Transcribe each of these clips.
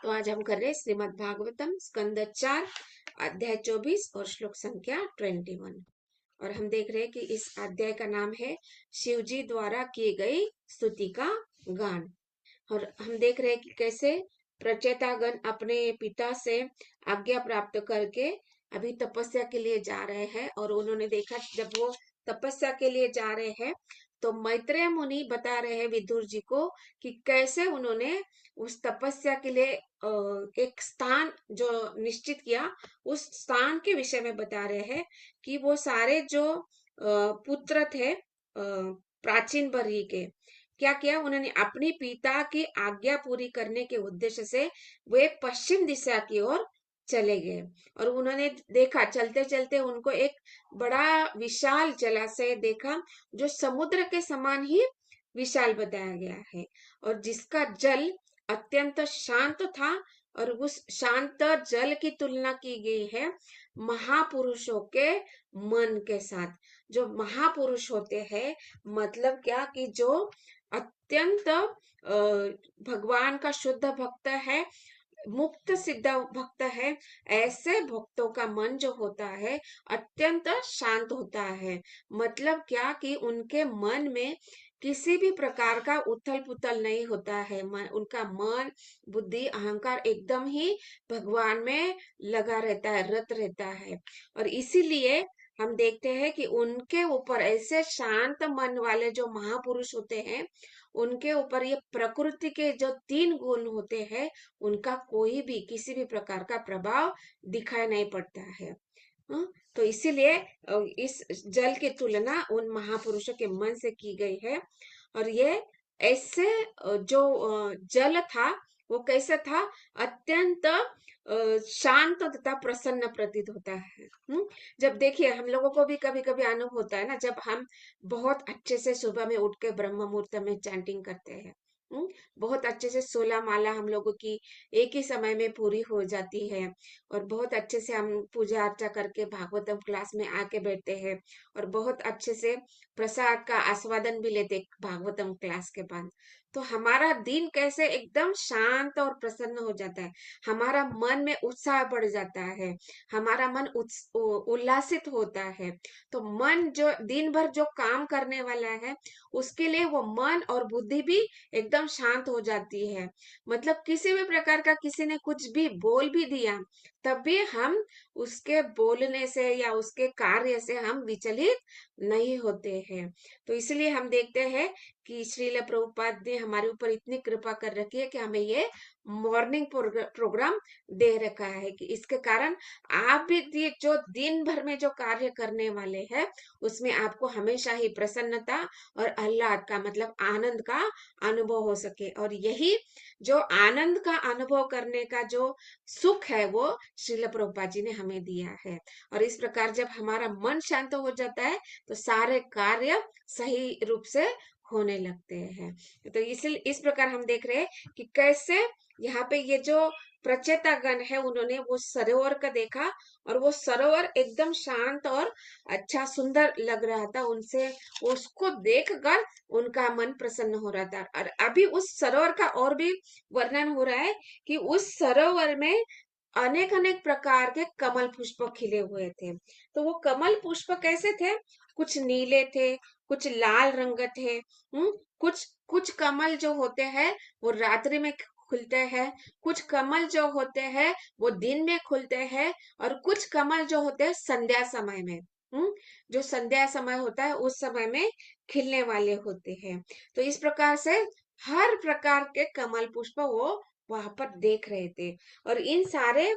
तो आज हम कर रहे हैं श्रीमद् भागवतम स्कंद 4 अध्याय 24 और श्लोक संख्या 21। और हम देख रहे हैं कि इस अध्याय का नाम है शिव जी द्वारा की गई स्तुति का गान। और हम देख रहे हैं कि कैसे प्रचेतागण अपने पिता से आज्ञा प्राप्त करके अभी तपस्या के लिए जा रहे हैं। और उन्होंने देखा जब वो तपस्या के लिए जा रहे हैं तो मैत्रेय मुनि बता रहे हैं विदुर जी को कि कैसे उन्होंने उस तपस्या के लिए एक स्थान जो निश्चित किया, उस स्थान के विषय में बता रहे हैं कि वो सारे जो पुत्र थे प्राचीन बरी के, क्या किया उन्होंने अपनी पिता की आज्ञा पूरी करने के उद्देश्य से वे पश्चिम दिशा की ओर चले गए। और उन्होंने देखा चलते चलते उनको एक बड़ा विशाल जलाशय देखा जो समुद्र के समान ही विशाल बताया गया है और जिसका जल अत्यंत शांत था। और उस शांत जल की तुलना की गई है महापुरुषों के मन के साथ। जो महापुरुष होते हैं मतलब क्या कि जो अत्यंत भगवान का शुद्ध भक्त है, मुक्त सिद्ध भक्त है, ऐसे भक्तों का मन जो होता है अत्यंत शांत होता है। मतलब क्या कि उनके मन में किसी भी प्रकार का उथल पुथल नहीं होता है। उनका मन बुद्धि अहंकार एकदम ही भगवान में लगा रहता है, रत रहता है। और इसीलिए हम देखते हैं कि उनके ऊपर ऐसे शांत मन वाले जो महापुरुष होते हैं उनके ऊपर ये प्रकृति के जो 3 गुण होते हैं उनका कोई भी किसी भी प्रकार का प्रभाव दिखाई नहीं पड़ता है। तो इसीलिए इस जल की तुलना उन महापुरुषों के मन से की गई है। और ये ऐसे जो जल था वो कैसा था, अत्यंत शांत तथा प्रसन्न प्रतीत होता है। जब देखिए हम लोगों को भी कभी कभी अनुभव होता है ना, जब हम बहुत अच्छे से सुबह में उठ के ब्रह्म मुहूर्त में चैंटिंग करते हैं, बहुत अच्छे से 16 माला हम लोगों की एक ही समय में पूरी हो जाती है और बहुत अच्छे से हम पूजा अर्चा करके भागवतम क्लास में आके बैठते हैं और बहुत अच्छे से प्रसाद का आस्वादन भी लेते भागवतम क्लास के बाद, तो हमारा दिन कैसे एकदम शांत और प्रसन्न हो जाता है। हमारा मन में उत्साह बढ़ जाता है, हमारा मन उल्लासित होता है। तो मन जो दिन भर जो काम करने वाला है उसके लिए वो मन और बुद्धि भी एकदम शांत हो जाती है। मतलब किसी भी प्रकार का किसी ने कुछ भी बोल भी दिया तब भी हम उसके बोलने से या उसके कार्य से हम विचलित नहीं होते हैं। तो इसलिए हम देखते हैं कि श्रील प्रभुपाद ने हमारे ऊपर इतनी कृपा कर रखी है कि हमें ये मॉर्निंग प्रोग्राम दे रखा है कि इसके कारण आप भी ये जो दिन भर में जो कार्य करने वाले हैं उसमें आपको हमेशा ही प्रसन्नता और आह्लाद का मतलब आनंद का अनुभव हो सके। और यही जो आनंद का अनुभव करने का जो सुख है वो श्रील प्रभुपाद जी ने हमें दिया है। और इस प्रकार जब हमारा मन शांत हो जाता है तो सारे कार्य सही रूप से होने लगते हैं। तो इस प्रकार हम देख रहे हैं कि कैसे यहाँ पे ये जो प्रचेतागण है उन्होंने वो सरोवर का देखा और वो सरोवर एकदम शांत और अच्छा सुंदर लग रहा था उनसे, उसको देखकर उनका मन प्रसन्न हो रहा था। और अभी उस सरोवर का और भी वर्णन हो रहा है कि उस सरोवर में अनेक अनेक प्रकार के कमल पुष्प खिले हुए थे। तो वो कमल पुष्प कैसे थे, कुछ नीले थे, कुछ लाल रंग थे। कुछ कुछ कमल जो होते हैं वो रात्रि में खुलते हैं, कुछ कमल जो होते हैं वो दिन में खुलते हैं और कुछ कमल जो होते हैं संध्या समय में, जो संध्या समय होता है उस समय में खिलने वाले होते हैं। तो इस प्रकार से हर प्रकार के कमल पुष्प वो वहां पर देख रहे थे। और इन सारे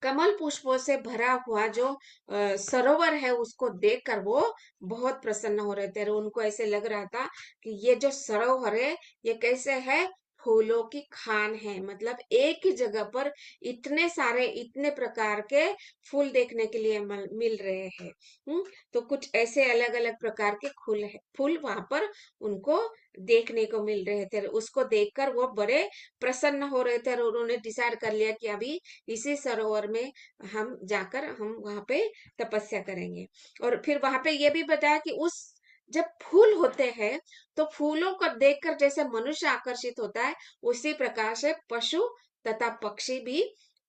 कमल पुष्पों से भरा हुआ जो सरोवर है उसको देखकर वो बहुत प्रसन्न हो रहे थे। और उनको ऐसे लग रहा था कि ये जो सरोवर है ये कैसे है, फूलों की खान है। मतलब एक ही जगह पर इतने सारे इतने प्रकार के फूल देखने के लिए मिल रहे हैं। तो कुछ ऐसे अलग अलग प्रकार के फूल वहां पर उनको देखने को मिल रहे थे। उसको देखकर वो बड़े प्रसन्न हो रहे थे और उन्होंने डिसाइड कर लिया कि अभी इसी सरोवर में हम जाकर हम वहां पे तपस्या करेंगे। और फिर वहां पे ये भी बताया कि उस जब फूल होते हैं तो फूलों को देखकर जैसे मनुष्य आकर्षित होता है उसी प्रकार से पशु तथा पक्षी भी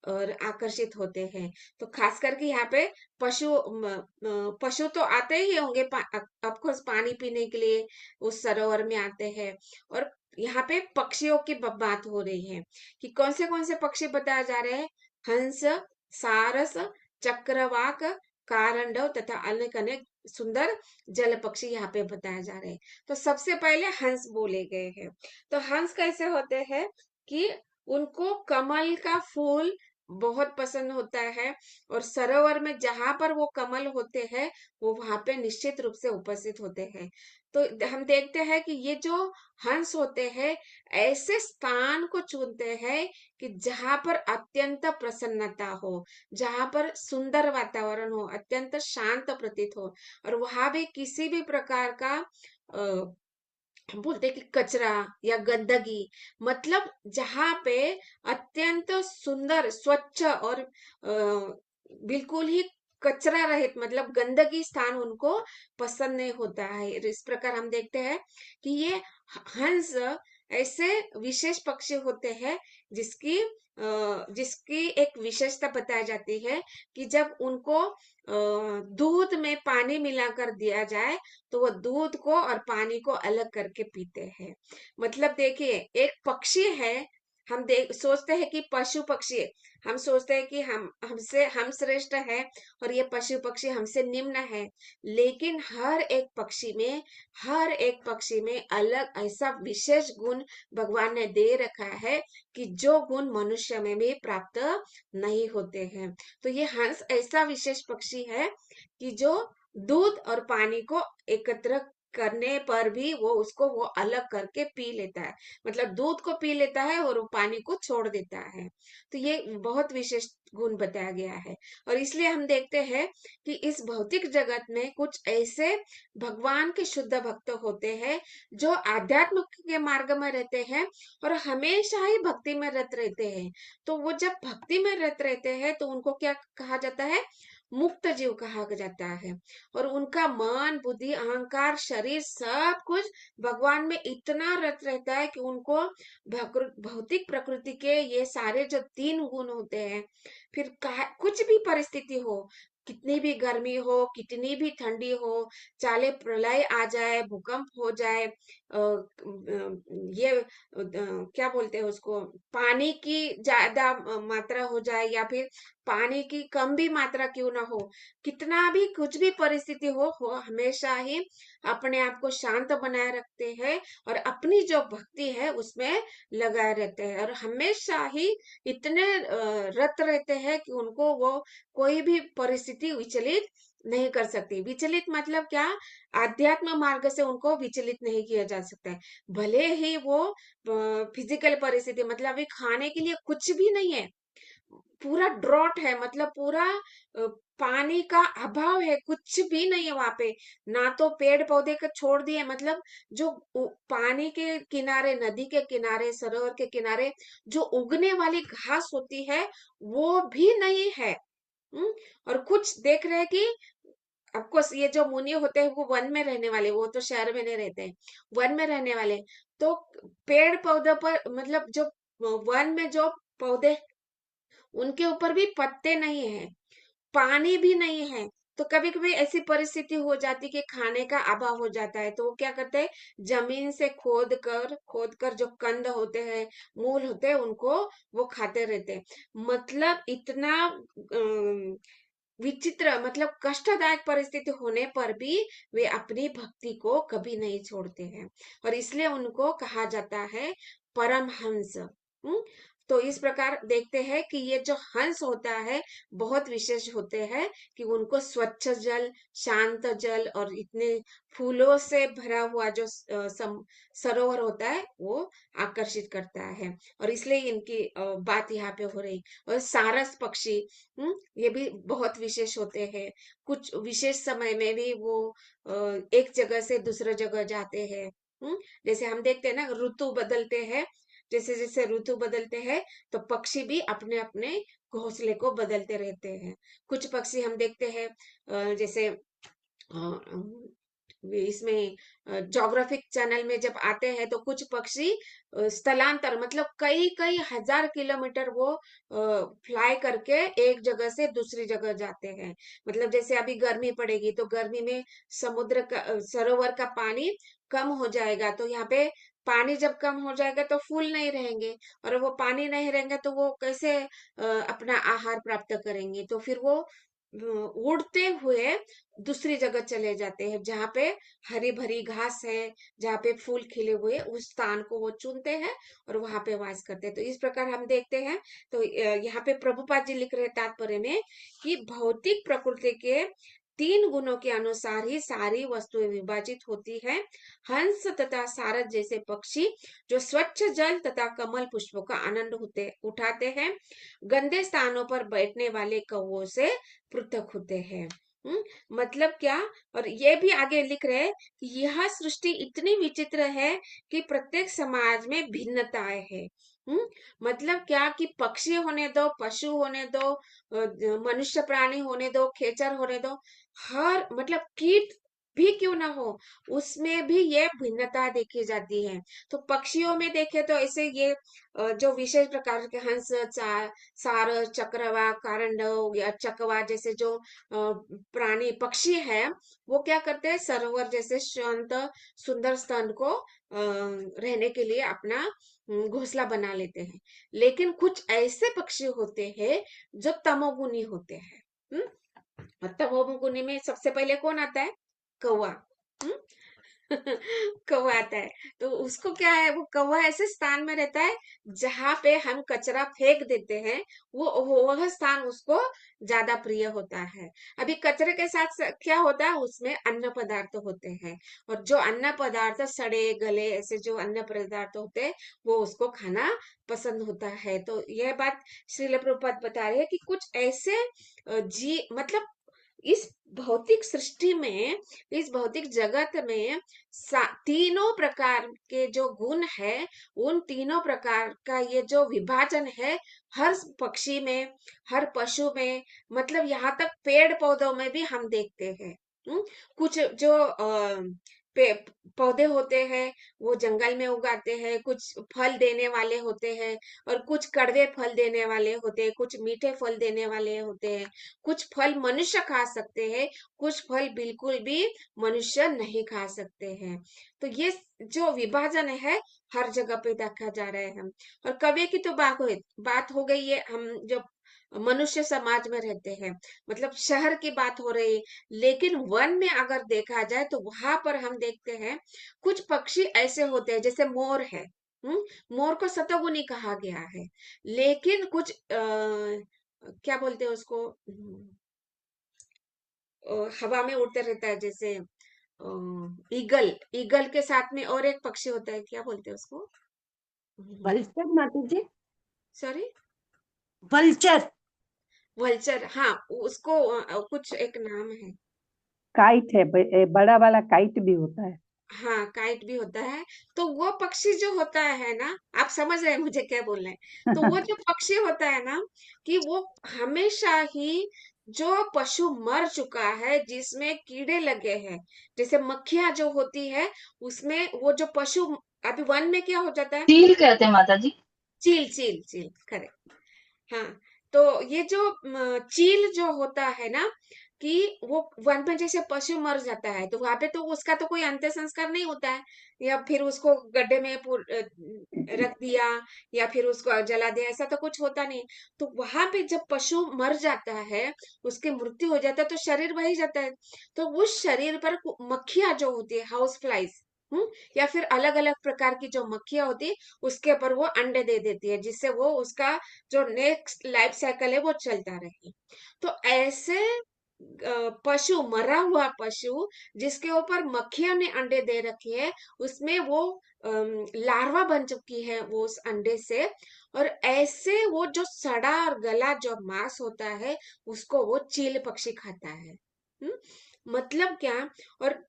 और आकर्षित होते हैं। तो खास करके यहाँ पे पशु तो आते ही होंगे, ऑफ कोर्स पानी पीने के लिए उस सरोवर में आते हैं। और यहाँ पे पक्षियों की बात हो रही है कि कौन से पक्षी बताए जा रहे हैं। हंस, सारस, चक्रवाक, कारंडव तथा अनेक अनेक सुंदर जल पक्षी यहाँ पे बताए जा रहे हैं। तो सबसे पहले हंस बोले गए हैं। तो हंस कैसे होते हैं कि उनको कमल का फूल बहुत पसंद होता है, और सरोवर में जहां पर वो कमल होते हैं वो वहां पे निश्चित रूप से उपस्थित होते हैं। तो हम देखते हैं कि ये जो हंस होते हैं ऐसे स्थान को चुनते हैं कि जहां पर अत्यंत प्रसन्नता हो, जहां पर सुंदर वातावरण हो, अत्यंत शांत प्रतीत हो, और वहां भी किसी भी प्रकार का बोलते हैं कि कचरा या गंदगी, मतलब जहां पे अत्यंत सुंदर स्वच्छ और बिल्कुल ही कचरा रहित, मतलब गंदगी स्थान उनको पसंद नहीं होता है। इस प्रकार हम देखते हैं कि ये हंस ऐसे विशेष पक्षी होते हैं जिसकी एक विशेषता बताई जाती है कि जब उनको दूध में पानी मिलाकर दिया जाए तो वो दूध को और पानी को अलग करके पीते हैं। मतलब देखिए, एक पक्षी है, हम देख सोचते हैं कि पशु पक्षी, हम सोचते हैं कि हम श्रेष्ठ है और ये पशु पक्षी हमसे निम्न है। लेकिन हर एक पक्षी में अलग ऐसा विशेष गुण भगवान ने दे रखा है कि जो गुण मनुष्य में भी प्राप्त नहीं होते हैं। तो ये हंस ऐसा विशेष पक्षी है कि जो दूध और पानी को एकत्र करने पर भी वो अलग करके पी लेता है, मतलब दूध को पी लेता है और वो पानी को छोड़ देता है। तो ये बहुत विशेष गुण बताया गया है। और इसलिए हम देखते हैं कि इस भौतिक जगत में कुछ ऐसे भगवान के शुद्ध भक्त होते हैं जो आध्यात्म के मार्ग में रहते हैं और हमेशा ही भक्ति में रत रहते हैं। तो वो जब भक्ति में रत रहते हैं तो उनको क्या कहा जाता है, मुक्त जीव कहा जाता है। और उनका मन, बुद्धि, अहंकार, शरीर सब कुछ भगवान में इतना रत रहता है कि उनको भौतिक प्रकृति के ये सारे जो तीन गुण होते हैं, फिर कुछ भी परिस्थिति हो, कितनी भी गर्मी हो, कितनी भी ठंडी हो, चाहे प्रलय आ जाए, भूकंप हो जाए, क्या बोलते हैं उसको, पानी की ज्यादा मात्रा हो जाए या फिर पानी की कम भी मात्रा क्यों ना हो, कितना भी कुछ भी परिस्थिति हो हमेशा ही अपने आप को शांत बनाए रखते हैं और अपनी जो भक्ति है उसमें लगाए रहते हैं, और हमेशा ही इतने रत रहते हैं कि उनको वो कोई भी परिस्थिति विचलित नहीं कर सकती। विचलित मतलब क्या, आध्यात्म मार्ग से उनको विचलित नहीं किया जा सकता है। भले ही वो फिजिकल परिस्थिति, मतलब अभी खाने के लिए कुछ भी नहीं है, पूरा ड्रॉट है, मतलब पूरा पानी का अभाव है, कुछ भी नहीं है वहां पे, ना तो पेड़ पौधे को छोड़ दिए, मतलब जो पानी के किनारे, नदी के किनारे, सरोवर के किनारे जो उगने वाली घास होती है वो भी नहीं है। और कुछ देख रहे हैं कि आपको ये जो मुनि होते हैं वो वन में रहने वाले, वो तो शहर में नहीं रहते हैं, वन में रहने वाले। तो पेड़ पौधों पर, मतलब जो वन में जो पौधे, उनके ऊपर भी पत्ते नहीं है, पानी भी नहीं है। तो कभी कभी ऐसी परिस्थिति हो जाती कि खाने का अभाव हो जाता है, तो वो क्या करते हैं, जमीन से खोद कर जो कंद होते हैं, मूल होते हैं, उनको वो खाते रहते हैं। मतलब इतना विचित्र, मतलब कष्टदायक परिस्थिति होने पर भी वे अपनी भक्ति को कभी नहीं छोड़ते हैं, और इसलिए उनको कहा जाता है परमहंस। तो इस प्रकार देखते हैं कि ये जो हंस होता है बहुत विशेष होते हैं कि उनको स्वच्छ जल, शांत जल और इतने फूलों से भरा हुआ जो सरोवर होता है वो आकर्षित करता है, और इसलिए इनकी बात यहाँ पे हो रही। और सारस पक्षी, ये भी बहुत विशेष होते हैं। कुछ विशेष समय में भी वो एक जगह से दूसरे जगह जाते हैं। जैसे हम देखते हैं ना, ऋतु बदलते हैं, जैसे जैसे ऋतु बदलते हैं तो पक्षी भी अपने अपने घोंसले को बदलते रहते हैं। कुछ पक्षी हम देखते हैं जैसे इसमें ज्योग्राफिक चैनल में जब आते हैं तो कुछ पक्षी स्थलांतर मतलब कई कई हजार किलोमीटर वो फ्लाई करके एक जगह से दूसरी जगह जाते हैं। मतलब जैसे अभी गर्मी पड़ेगी तो गर्मी में समुद्र का सरोवर का पानी कम हो जाएगा, तो यहाँ पे पानी जब कम हो जाएगा तो फूल नहीं रहेंगे, और वो पानी नहीं रहेंगे तो वो कैसे अपना आहार प्राप्त करेंगे। तो फिर वो उड़ते हुए दूसरी जगह चले जाते हैं जहाँ पे हरी भरी घास है, जहाँ पे फूल खिले हुए, उस स्थान को वो चुनते हैं और वहां पे वास करते हैं। तो इस प्रकार हम देखते हैं। तो यहाँ पे प्रभुपाद जी लिख रहे हैं तात्पर्य में कि भौतिक प्रकृति के 3 गुणों के अनुसार ही सारी वस्तुएं विभाजित होती है। हंस तथा सारस जैसे पक्षी जो स्वच्छ जल तथा कमल पुष्पों का आनंद उठाते हैं, गंदे स्थानों पर बैठने वाले कौवों से पृथक होते हैं। मतलब क्या? और ये भी आगे लिख रहे हैं कि यह सृष्टि इतनी विचित्र है कि प्रत्येक समाज में भिन्नताएं है। मतलब क्या कि पक्षी होने दो, पशु होने दो, मनुष्य प्राणी होने दो, खेचर होने दो, हर मतलब कीट भी क्यों ना हो, उसमें भी ये भिन्नता देखी जाती है। तो पक्षियों में देखे तो ऐसे ये जो विशेष प्रकार के हंस, सारस, चक्रवा, कारंडव या चकवा जैसे जो प्राणी पक्षी है, वो क्या करते हैं, सरोवर जैसे शांत सुंदर स्थान को रहने के लिए अपना घोंसला बना लेते हैं। लेकिन कुछ ऐसे पक्षी होते हैं जो तमोगुनी होते हैं। और तमोगुनी में सबसे पहले कौन आता है? कौवा। हम्म कौवा आता है। तो उसको क्या है, वो कौवा ऐसे स्थान में रहता है जहां पे हम कचरा फेंक देते हैं, वो वह स्थान उसको ज्यादा प्रिय होता है। अभी कचरे के साथ क्या होता है, उसमें अन्न पदार्थ होते हैं, और जो अन्न पदार्थ सड़े गले ऐसे जो अन्न पदार्थ होते हैं वो उसको खाना पसंद होता है। तो यह बात श्रील प्रभुपाद बता रहे हैं कि कुछ ऐसे जी मतलब इस भौतिक सृष्टि में, इस भौतिक जगत में तीनों प्रकार के जो गुण है, उन तीनों प्रकार का ये जो विभाजन है हर पक्षी में, हर पशु में, मतलब यहाँ तक पेड़ पौधों में भी हम देखते हैं। कुछ जो पौधे होते हैं वो जंगल में उगाते हैं, कुछ फल देने वाले होते हैं, और कुछ कड़वे फल देने वाले होते हैं, कुछ मीठे फल देने वाले होते हैं, कुछ फल मनुष्य खा सकते हैं, कुछ फल बिल्कुल भी मनुष्य नहीं खा सकते हैं। तो ये जो विभाजन है हर जगह पे देखा जा रहा है। हम और कभी की तो बात हो गई है, हम जब मनुष्य समाज में रहते हैं, मतलब शहर की बात हो रही है। लेकिन वन में अगर देखा जाए तो वहां पर हम देखते हैं कुछ पक्षी ऐसे होते हैं, जैसे मोर है। मोर को सतोगुनी कहा गया है। लेकिन कुछ क्या बोलते हैं उसको, हवा में उड़ते रहता है, जैसे ईगल। ईगल के साथ में और एक पक्षी होता है, क्या बोलते हैं उसको? वल्चर माता जी, सॉरी, वल्चर। वल्चर। हाँ, उसको कुछ एक नाम है। काइट है, बड़ा वाला काइट भी होता है। हाँ, काइट भी होता है। तो वो पक्षी जो होता है ना, आप समझ रहे हैं मुझे क्या बोलना है? तो वो जो पक्षी होता है ना, कि वो हमेशा ही जो पशु मर चुका है जिसमें कीड़े लगे हैं, जैसे मक्खियां जो होती है, उसमें वो जो पशु अभी वन में क्या हो जाता है, चील कहते हैं माता जी। चील चील चील, करेक्ट। हाँ, तो ये जो चील जो होता है ना, कि वो वन में जैसे पशु मर जाता है तो वहां पे तो उसका तो कोई अंत्य संस्कार नहीं होता है, या फिर उसको गड्ढे में रख दिया, या फिर उसको जला दिया, ऐसा तो कुछ होता नहीं। तो वहां पे जब पशु मर जाता है, उसकी मृत्यु हो जाता है, तो शरीर वही जाता है। तो उस शरीर पर मक्खियां जो होती है, हाउस फ्लाइज, या फिर अलग अलग प्रकार की जो मक्खियां होती है, उसके ऊपर वो अंडे दे देती है, जिससे वो उसका जो नेक्स्ट लाइफ साइकिल है वो चलता रहे। तो ऐसे पशु, मरा हुआ पशु जिसके ऊपर मक्खियों ने अंडे दे रखे हैं, उसमें वो लार्वा बन चुकी है वो उस अंडे से, और ऐसे वो जो सड़ा और गला जो मांस होता है उसको वो चील पक्षी खाता है। मतलब क्या? और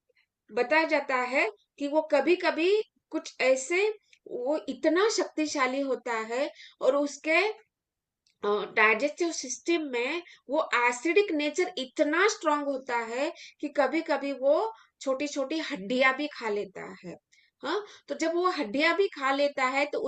बताया जाता है कि वो कभी कभी कुछ ऐसे, वो इतना शक्तिशाली होता है, और उसके डाइजेस्टिव सिस्टम में वो एसिडिक नेचर इतना स्ट्रांग होता है कि कभी कभी वो छोटी छोटी हड्डियां भी खा लेता है। हाँ, तो जब वो हड्डियां भी खा लेता है तो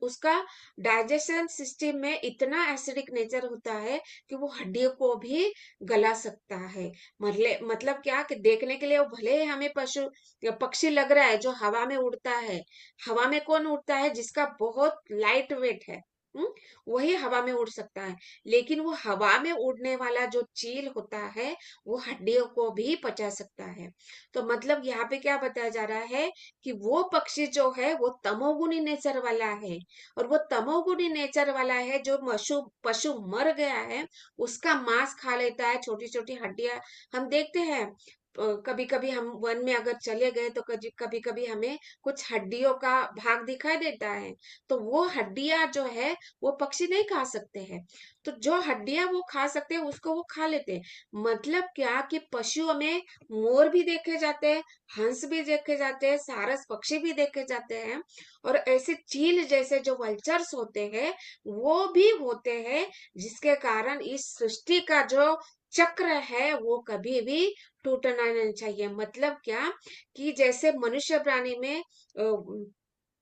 उसका डाइजेशन सिस्टम में इतना एसिडिक नेचर होता है कि वो हड्डियों को भी गला सकता है। मतलब क्या कि देखने के लिए वो भले ही हमें पशु या पक्षी लग रहा है जो हवा में उड़ता है। हवा में कौन उड़ता है? जिसका बहुत लाइट वेट है। हम्म, वही हवा में उड़ सकता है। लेकिन वो हवा में उड़ने वाला जो चील होता है वो हड्डियों को भी पचा सकता है। तो मतलब यहाँ पे क्या बताया जा रहा है कि वो पक्षी जो है वो तमोगुणी नेचर वाला है। और वो तमोगुणी नेचर वाला है जो पशु पशु मर गया है उसका मांस खा लेता है, छोटी छोटी हड्डियां। हम देखते हैं कभी कभी हम वन में अगर चले गए तो कभी कभी हमें कुछ हड्डियों का भाग दिखाई देता है। तो वो हड्डियां जो है वो पक्षी नहीं खा सकते हैं। तो जो हड्डियां वो खा सकते हैं उसको वो खा लेते हैं। मतलब क्या कि पशुओं में मोर भी देखे जाते हैं, हंस भी देखे जाते हैं, सारस पक्षी भी देखे जाते हैं। और ऐसे चील जैसे जो वल्चर्स होते हैं वो भी होते हैं, जिसके कारण इस सृष्टि का जो चक्र है वो कभी भी टूटना नहीं चाहिए। मतलब क्या कि जैसे मनुष्य प्राणी में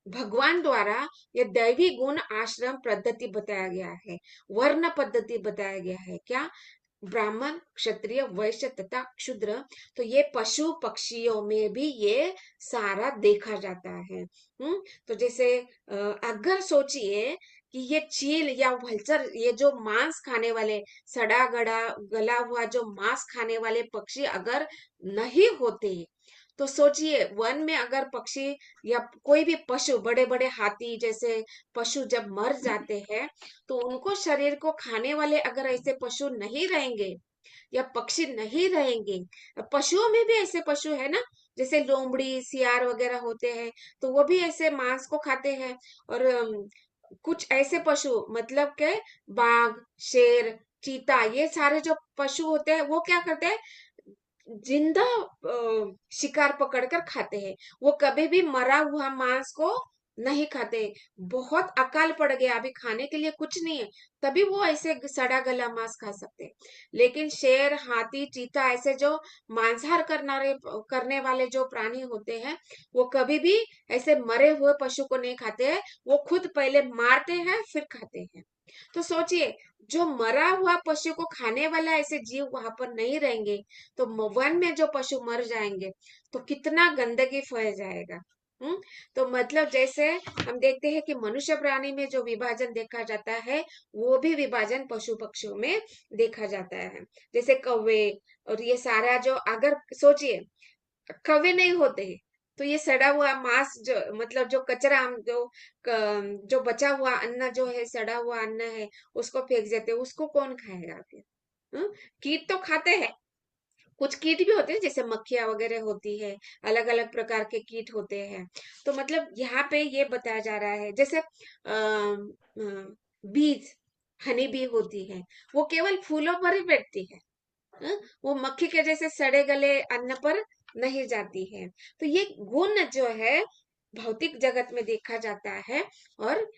भगवान द्वारा ये दैवी गुण आश्रम पद्धति बताया गया है, वर्ण पद्धति बताया गया है। क्या? ब्राह्मण, क्षत्रिय, वैश्य तथा क्षुद्र। तो ये पशु पक्षियों में भी ये सारा देखा जाता है। तो जैसे अगर सोचिए कि ये चील या वल्चर, ये जो मांस खाने वाले, सड़ा गड़ा गला हुआ जो मांस खाने वाले पक्षी अगर नहीं होते, तो सोचिए वन में अगर पक्षी या कोई भी पशु, बड़े बड़े हाथी जैसे पशु जब मर जाते हैं तो उनको शरीर को खाने वाले अगर ऐसे पशु नहीं रहेंगे या पक्षी नहीं रहेंगे। पशुओं में भी ऐसे पशु है ना, जैसे लोमड़ी सियार वगैरह होते हैं, तो वो भी ऐसे मांस को खाते हैं। और कुछ ऐसे पशु मतलब के बाघ, शेर, चीता, ये सारे जो पशु होते हैं वो क्या करते हैं? जिंदा शिकार पकड़कर खाते हैं। वो कभी भी मरा हुआ मांस को नहीं खाते। बहुत अकाल पड़ गया, अभी खाने के लिए कुछ नहीं है, तभी वो ऐसे सड़ा गला मांस खा सकते हैं। लेकिन शेर, हाथी, चीता ऐसे जो मांसाहार करने वाले जो प्राणी होते हैं वो कभी भी ऐसे मरे हुए पशु को नहीं खाते हैं। वो खुद पहले मारते हैं फिर खाते हैं। तो सोचिए, जो मरा हुआ पशु को खाने वाला ऐसे जीव वहां पर नहीं रहेंगे तो वन में जो पशु मर जाएंगे तो कितना गंदगी फैल जाएगा। हम्म। तो मतलब जैसे हम देखते हैं कि मनुष्य प्राणी में जो विभाजन देखा जाता है वो भी विभाजन पशु पक्षियों में देखा जाता है। जैसे कौवे और ये सारा जो, अगर सोचिए कौवे नहीं होते तो ये सड़ा हुआ मांस जो मतलब जो कचरा, हम जो बचा हुआ अन्न जो है, सड़ा हुआ अन्न है, उसको फेंक देते, उसको कौन खाएगा फिर? हम्म? कीट तो खाते हैं, कुछ कीट भी होते हैं जैसे मक्खियां वगैरह होती है, अलग अलग प्रकार के कीट होते हैं। तो मतलब यहाँ पे ये बताया जा रहा है जैसे बीज, हनी बी होती है, वो केवल फूलों पर ही बैठती है। वो मक्खी के जैसे सड़े गले अन्न पर नहीं जाती है। तो ये गुण जो है भौतिक जगत में देखा जाता है। और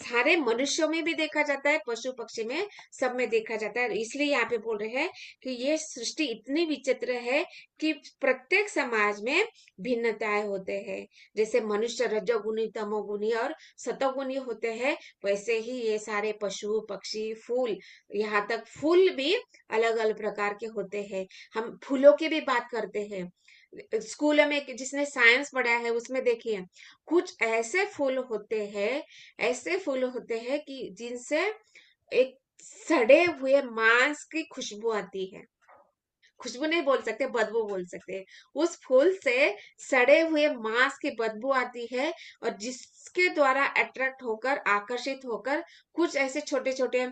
सारे मनुष्यों में भी देखा जाता है, पशु पक्षी में, सब में देखा जाता है। इसलिए यहाँ पे बोल रहे हैं कि ये सृष्टि इतनी विचित्र है कि प्रत्येक समाज में भिन्नताएं होते हैं। जैसे मनुष्य रजोगुणी, तमोगुणी और सतोगुणी होते हैं, वैसे ही ये सारे पशु पक्षी, फूल, यहाँ तक फूल भी अलग अलग प्रकार के होते हैं। हम फूलों की भी बात करते हैं, स्कूल में जिसने साइंस पढ़ा है उसमें देखिए कुछ ऐसे फूल होते हैं कि जिनसे एक सड़े हुए मांस की खुशबू आती है। खुशबू नहीं बोल सकते, बदबू बोल सकते हैं। उस फूल से सड़े हुए मांस की बदबू आती है, और जिसके द्वारा अट्रैक्ट होकर, आकर्षित होकर कुछ ऐसे छोटे छोटे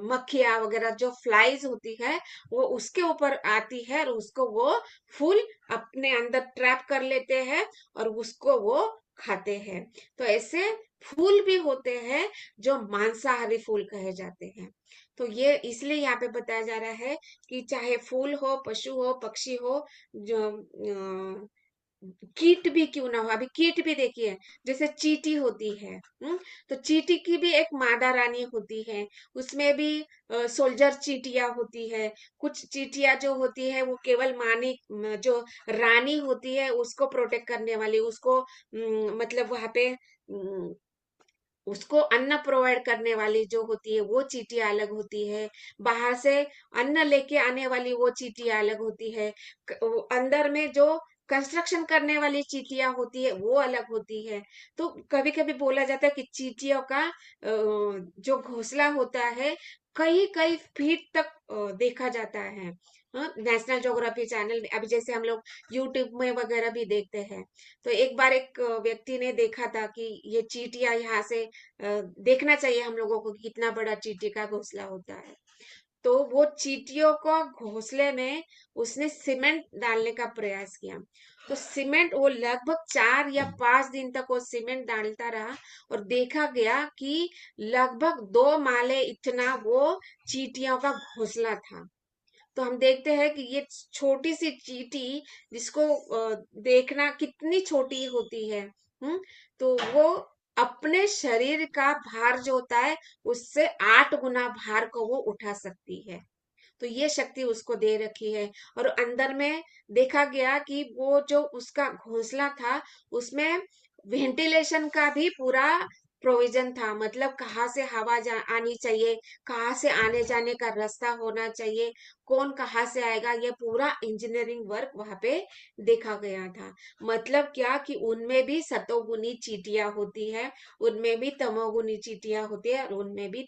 मक्खियां वगैरह जो फ्लाइज होती है वो उसके ऊपर आती है, और उसको वो फूल अपने अंदर ट्रैप कर लेते हैं और उसको वो खाते हैं। तो ऐसे फूल भी होते हैं जो मांसाहारी फूल कहे जाते हैं। तो ये इसलिए यहाँ पे बताया जा रहा है कि चाहे फूल हो, पशु हो, पक्षी हो, जो कीट भी क्यों ना हो। अभी कीट भी देखिए, जैसे चींटी होती है, तो चींटी की भी एक मादा रानी होती है, उसमें भी सोल्जर चींटियां होती है। कुछ चींटियां जो होती है वो केवल मानी जो रानी होती है उसको प्रोटेक्ट करने वाली, उसको मतलब वहां पे उसको अन्न प्रोवाइड करने वाली जो होती है वो चींटियां अलग होती है। बाहर से अन्न लेके आने वाली वो चींटियां अलग होती है। अंदर में जो कंस्ट्रक्शन करने वाली चींटियां होती है वो अलग होती है। तो कभी कभी बोला जाता है कि चींटियों का जो घोंसला होता है कई कई फीट तक देखा जाता है। नेशनल ज्योग्राफी चैनल में अभी जैसे हम लोग यूट्यूब में वगैरह भी देखते हैं। तो एक बार एक व्यक्ति ने देखा था कि ये चींटियां यहाँ से देखना चाहिए हम लोगों को कि कितना बड़ा चींटी का घोंसला होता है। तो वो चींटियों को घोंसले में उसने सीमेंट डालने का प्रयास किया। तो सीमेंट वो लगभग 4 या 5 दिन तक वो सीमेंट डालता रहा, और देखा गया कि लगभग 2 माले इतना वो चींटियों का घोंसला था। तो हम देखते हैं कि ये छोटी सी चींटी जिसको देखना कितनी छोटी होती है, हम्म तो वो अपने शरीर का भार जो होता है उससे 8 गुना भार को वो उठा सकती है। तो ये शक्ति उसको दे रखी है। और अंदर में देखा गया कि वो जो उसका घोंसला था उसमें वेंटिलेशन का भी पूरा प्रोविजन था, मतलब कहाँ से हवा आनी चाहिए, कहाँ से आने जाने का रास्ता होना चाहिए, कौन कहाँ से आएगा, ये पूरा इंजीनियरिंग वर्क वहां पे देखा गया था। मतलब क्या कि उनमें भी सतोगुनी चींटियां होती है, उनमें भी तमोगुनी चींटियां होती है, और उनमें भी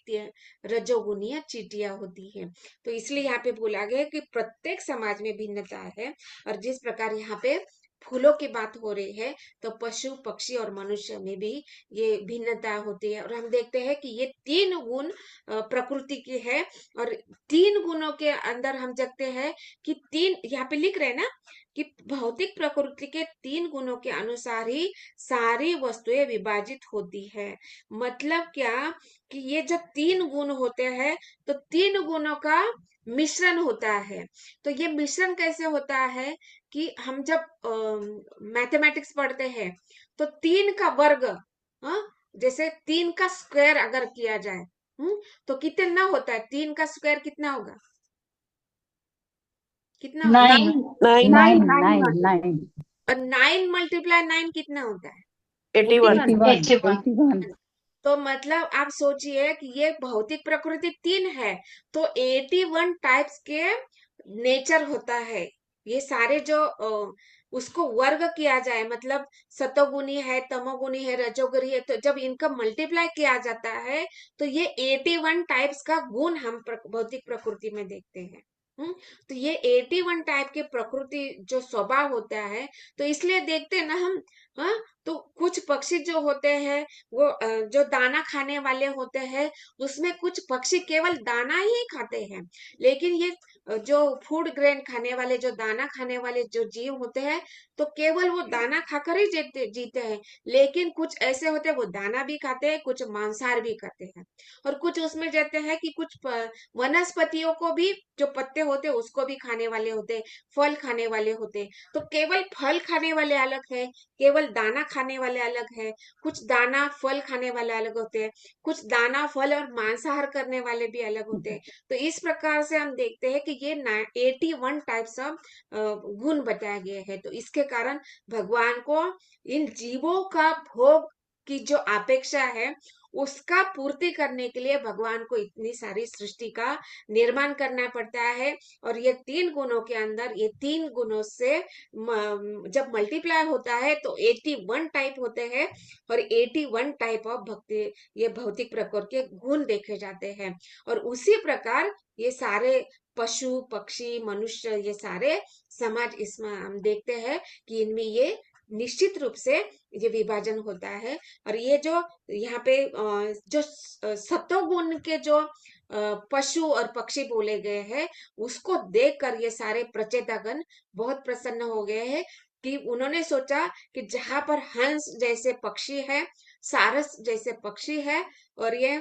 रजोगुनी चींटियां होती है। तो इसलिए यहाँ पे बोला गया है कि प्रत्येक समाज में भिन्नता है। और जिस प्रकार यहाँ पे फूलों की बात हो रही है, तो पशु पक्षी और मनुष्य में भी ये भिन्नता होती है। और हम देखते हैं कि ये 3 गुण प्रकृति की है। और 3 गुणों के अंदर हम देखते हैं कि तीन यहाँ पे लिख रहे हैं ना कि भौतिक प्रकृति के 3 गुणों के अनुसार ही सारी वस्तुएं विभाजित होती है। मतलब क्या कि ये जब 3 गुण होते हैं तो 3 गुणों का मिश्रण होता है। तो ये मिश्रण कैसे होता है कि हम जब मैथमेटिक्स पढ़ते हैं तो 3 का वर्ग, हाँ, जैसे 3 का स्क्वायर अगर किया जाए, तो कितना होता है? 3 का स्क्वायर कितना होगा? कितना होगा? 9 9 9 9 9 9 और 9 × 9 कितना होता है? 81 81 81 तो मतलब आप सोचिए कि ये भौतिक प्रकृति 3 है, तो 81 टाइप्स के नेचर होता है। ये सारे जो उसको वर्ग किया जाए, मतलब सतोगुनी है, तमोगुनी है, रजोगुनी है, तो जब इनका मल्टीप्लाई किया जाता है तो ये 81 टाइप्स का गुण हम भौतिक प्रकृति में देखते हैं। तो ये 81 टाइप के प्रकृति जो स्वभाव होता है, तो इसलिए देखते हैं ना हम। हाँ, तो कुछ पक्षी जो होते हैं वो जो दाना खाने वाले होते हैं, उसमें कुछ पक्षी केवल दाना ही खाते हैं। लेकिन ये जो फूड ग्रेन खाने वाले, जो दाना खाने वाले जो जीव होते हैं, तो केवल वो दाना खाकर ही जीते हैं। लेकिन कुछ ऐसे होते हैं वो दाना भी खाते हैं, कुछ मांसाहार भी खाते हैं। और कुछ उसमें जाते हैं कि कुछ वनस्पतियों को भी, जो पत्ते होते हैं उसको भी खाने वाले होते हैं, फल खाने वाले होते हैं। तो केवल फल खाने वाले अलग है, केवल दाना खाने वाले अलग है, कुछ दाना फल खाने वाले अलग होते हैं, कुछ दाना फल और मांसाहार करने वाले भी अलग होते हैं। तो इस प्रकार से हम देखते हैं कि ये 81 टाइप्स ऑफ गुण बताए गए हैं। तो इसके कारण भगवान को इन जीवों का भोग की जो अपेक्षा है उसका पूर्ति करने के लिए भगवान को इतनी सारी सृष्टि का निर्माण करना पड़ता है। और ये 3 गुणों के अंदर, ये 3 गुणों से जब मल्टीप्लाई होता है तो 81 टाइप होते हैं। और 81 टाइप ऑफ भक्ति, ये भौतिक प्रकृति के गुण देखे जाते हैं। और उसी प्रकार ये सारे पशु पक्षी मनुष्य, ये सारे समाज, इसमें हम देखते हैं कि इनमें ये निश्चित रूप से ये विभाजन होता है। और ये जो यहाँ पे जो सतोगुण के जो पशु और पक्षी बोले गए हैं, उसको देखकर ये सारे प्रचेतागण बहुत प्रसन्न हो गए हैं। कि उन्होंने सोचा कि जहां पर हंस जैसे पक्षी है, सारस जैसे पक्षी है, और ये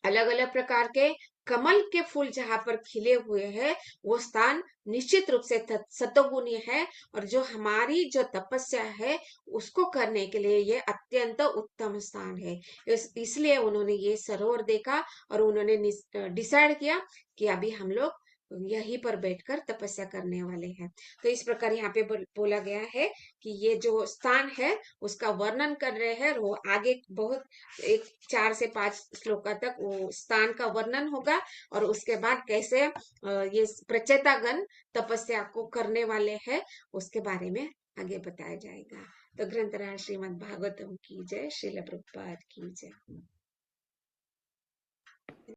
अलग अलग प्रकार के कमल के फूल जहां पर खिले हुए हैं वो स्थान निश्चित रूप से सतोगुणी है, और जो हमारी जो तपस्या है उसको करने के लिए ये अत्यंत उत्तम स्थान है। इसलिए उन्होंने ये सरोवर देखा और उन्होंने डिसाइड किया कि अभी हम लोग यहीं पर बैठकर तपस्या करने वाले हैं। तो इस प्रकार यहाँ पे बोला गया है कि ये जो स्थान है उसका वर्णन कर रहे हैं, और वो आगे बहुत एक 4 से 5 श्लोका तक वो स्थान का वर्णन होगा, और उसके बाद कैसे ये प्रचेतागण तपस्या को करने वाले हैं उसके बारे में आगे बताया जाएगा। तो ग्रंथराज श्रीमद् भागवतम की जय, श्रील प्रभुपाद की जय।